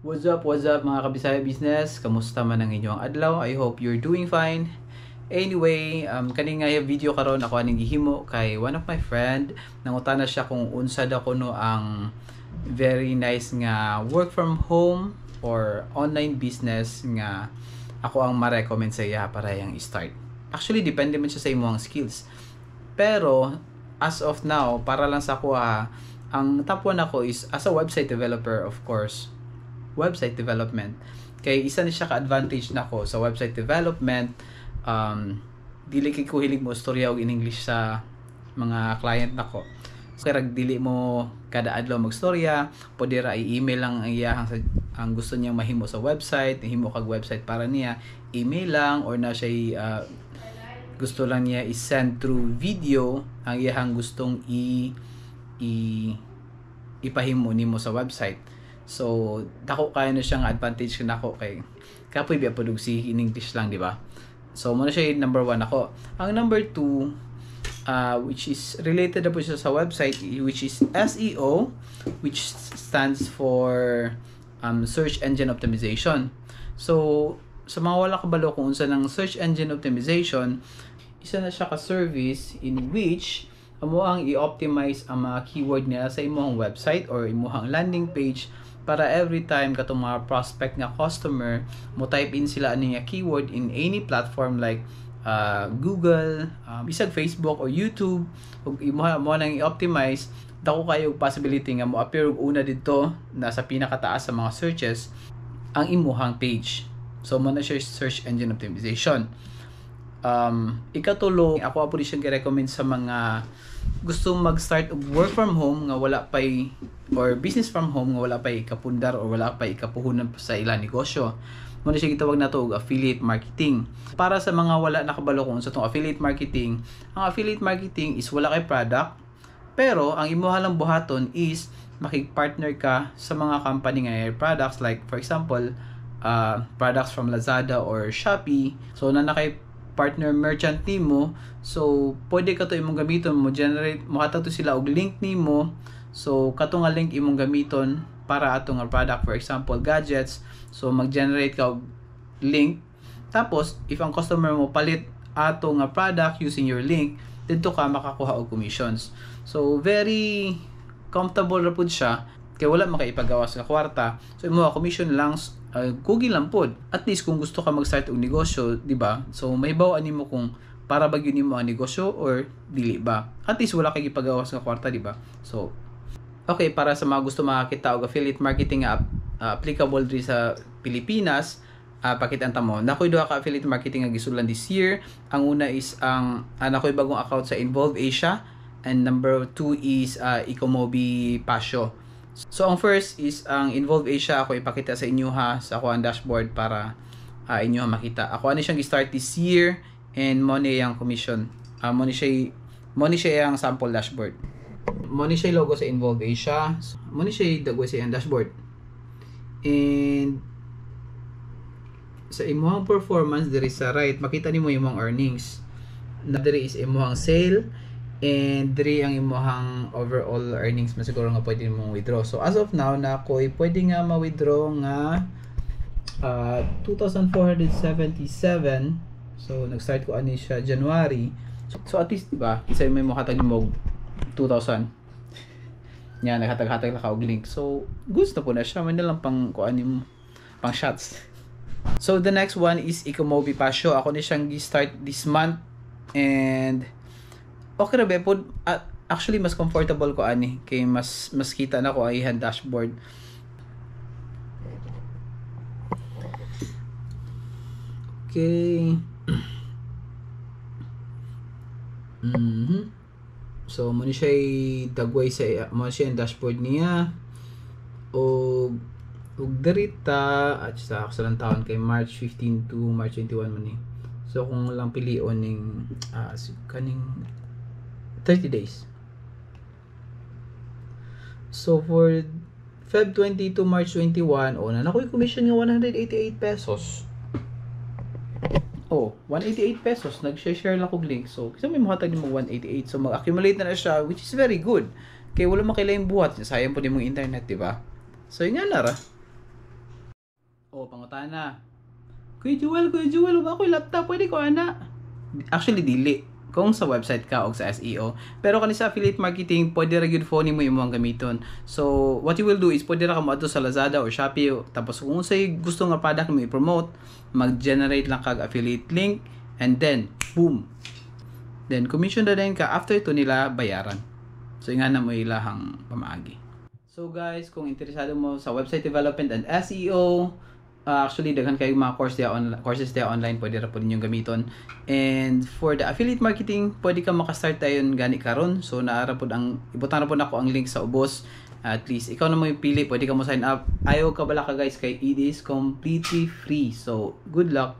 What's up mga kabisaya business? Kamusta man ang inyong adlaw? I hope you're doing fine. Anyway, kani nga yung video karon ako aning gihimo kay one of my friend. Nangutana siya kung unsa daw kuno ang very nice nga work from home or online business nga ako ang ma-recommend sa iya para yang start. Actually, depende man siya sa imong skills. Pero as of now, para lang sa ako ang top 1 ako is as a website developer, of course. Website development. Kay isa ni siya ka-advantage nako sa website development. Dili kay ko hilig mo istorya og in English sa mga client nako. So rag dili mo kada adlaw magstorya, pwede ra i-email lang ang iya ang gusto niyang mahimo sa website, himo kag website para niya, email lang or na siya gusto lang niya i-send through video ang iyang gustong ipahimo nimo sa website. So, dako kaya na siyang advantage nako kay kapoy biya produksi in English lang, di ba? So, muna siya yung number 1 ako. Ang number 2, which is related na po siya sa website, which is SEO, which stands for Search Engine Optimization. So, sa mga wala kabalo kung unsa ng Search Engine Optimization, isa na siya ka-service in which amo ang i-optimize ang mga keyword nila sa imong website or imong landing page para every time katong mga prospect nga customer mo type in sila ani nga keyword in any platform like Google, isag Facebook or YouTube, ug mo nang i-optimize, dako kayo possibility nga mo appear og una dito nasa pinakataas sa mga searches ang imuhang page. So mo na siya search engine optimization. Ikatulo, ako po siyang i-recommend sa mga gusto mag-start og work from home nga wala pay or business from home nga wala pay ikapundar or wala pay ikapuhunan sa ilang negosyo. Muna siya gitawag nato og affiliate marketing. Para sa mga wala nakabalo kung sa tong affiliate marketing, ang affiliate marketing is wala kay product, pero ang imuha lang buhaton is makig-partner ka sa mga company nga products, like for example, products from Lazada or Shopee. So na kay partner merchant nimo, so pwede ka to imong gamiton mo generate mo hatag to sila og link nimo. So kato nga link imong gamiton para ato nga product, for example gadgets. So mag-generate ka og link, tapos if ang customer mo palit ato nga product using your link, dito ka makakuha og commissions. So very comfortable ra pud siya kay wala makaipagawas nga kwarta. So imo commission lang, kugi lang pod. At least kung gusto ka mag-start og negosyo, di ba? So may bawaan nimo kung para bagyo nimo ang negosyo or dili ba. At least wala kay gipagawas nga kwarta, di ba? So okay, para sa mga gusto makakita og affiliate marketing applicable diri sa Pilipinas, pakitanta mo. Nakoy duha ka affiliate marketing nga gisulan this year. Ang una is ang nakoy bagong account sa Involve Asia, and number 2 is Ecomobi Pasio. So ang first is ang Involve Asia. Ako ipakita sa inyo sa ako ang dashboard para inyo makita. Ako ani siyang gi-start this year and money ang commission. Money siya ang sample dashboard. Money siya logo sa Involve Asia. Money siya dagway sa ang dashboard. And sa imuhang performance diri sa right, makita nimo imong earnings. Na diri is imuhang sale, and diri ang imuhang overall earnings masiguro nga pwede mong withdraw. So as of now na ako'y pwede nga ma-withdraw nga 2,477. So nag-start ko ani siya January. So at least diba, isa may makatag mo 2,000. Yan, naghatag-hatag na ka og link. So gusto po na siya, man lang pang kuan mo pang shots. So the next one is Ecomobi Pasio. Ako ni siyang gi-start this month, and okay ra ba po. Actually mas comfortable ko ani kay mas kita na ko ang ihan dashboard. Okay. So mo ni siya dagway sa mo siya ang dashboard niya. Og derita at sa aksalang taon kay March 15 to March 21 man ni. So kung lang pilion ning kaning 30 days. So for Feb 20 to March 21, na nakoy commission nga 188 pesos. 188 pesos. Nag-share lang kog link. So kasi may mahatag nimo 188. So mag-accumulate na siya, which is very good. Kay wala makailayang buhat. Sayang po din mong internet, di ba? So yun nga na ra. O, pangutana. Kuya Jewel, ba ako'y laptop? Pwede ko, ana? Actually, dili. Kung sa website ka o sa SEO. Pero kani sa affiliate marketing, pwede ra gyud phone mo imong gamiton. So, what you will do is pwede ra ka moadto sa Lazada or Shopee. Tapos kung unsay gusto nga product mo i-promote, mag-generate lang kag affiliate link and then boom. Then commission na din ka after to nila bayaran. So, ingana mo ilahang pamaagi. So guys, kung interesado mo sa website development and SEO, actually daghan kayo mga courses dia online, pwede ra po ninyong gamiton. And for the affiliate marketing, pwede ka maka-start tayon gani karon. So naara pod ang ibutang ra pod ako ang link sa ubos. At least ikaw na mo pili, pwede ka mo sign up. Ayaw ka bala ka guys kay it is completely free. So good luck.